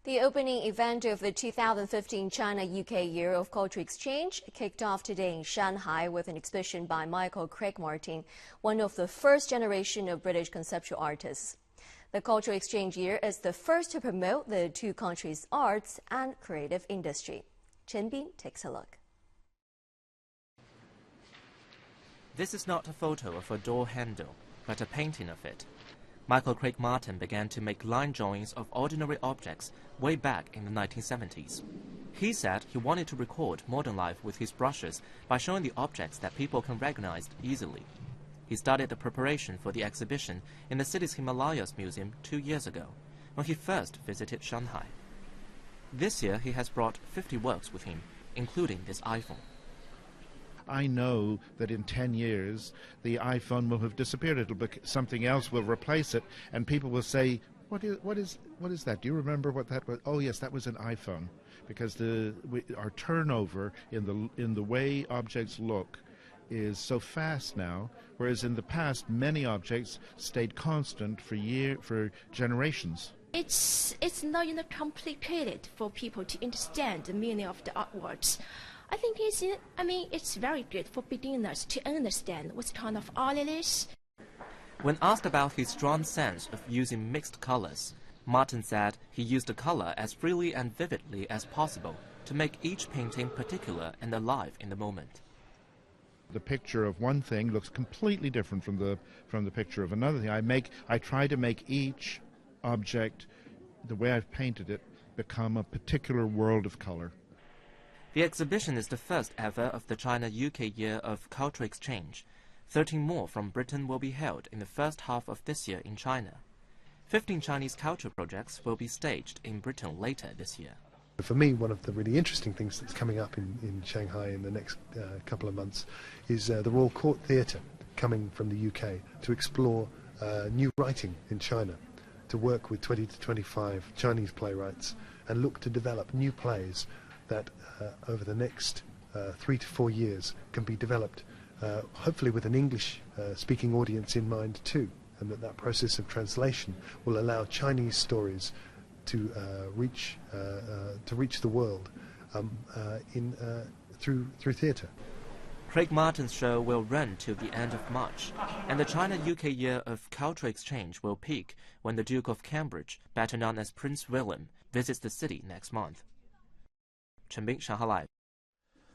The opening event of the 2015 China-UK Year of Cultural Exchange kicked off today in Shanghai with an exhibition by Michael Craig Martin, one of the first generation of British conceptual artists. The Cultural Exchange Year is the first to promote the two countries' arts and creative industry. Chen takes a look. This is not a photo of a door handle, but a painting of it. Michael Craig Martin began to make line drawings of ordinary objects way back in the 1970s. He said he wanted to record modern life with his brushes by showing the objects that people can recognize easily. He started the preparation for the exhibition in the city's Himalayas Museum 2 years ago, when he first visited Shanghai. This year he has brought 50 works with him, including this iPhone. I know that in 10 years the iPhone will have disappeared. Something else will replace it, and people will say, what is that? Do you remember what that was? Oh yes, that was an iPhone. Because our turnover in the way objects look is so fast now, whereas in the past many objects stayed constant for generations. It's not complicated for people to understand the meaning of the artworks. I think it's very good for beginners to understand what kind of art it is. When asked about his strong sense of using mixed colors, Martin said he used the color as freely and vividly as possible to make each painting particular and alive in the moment. The picture of one thing looks completely different from the picture of another thing. I try to make each object, the way I've painted it, become a particular world of color. The exhibition is the first ever of the China-UK Year of Cultural Exchange. 13 more from Britain will be held in the first half of this year in China. 15 Chinese culture projects will be staged in Britain later this year. For me, one of the really interesting things that's coming up in Shanghai in the next couple of months is the Royal Court Theatre coming from the UK to explore new writing in China, to work with 20 to 25 Chinese playwrights and look to develop new plays that over the next 3 to 4 years can be developed, hopefully with an English-speaking audience in mind too, and that process of translation will allow Chinese stories to reach the world through theatre. Craig Martin's show will run till the end of March, and the China-UK Year of Cultural Exchange will peak when the Duke of Cambridge, better known as Prince William, visits the city next month. Chen, Shanghai Live.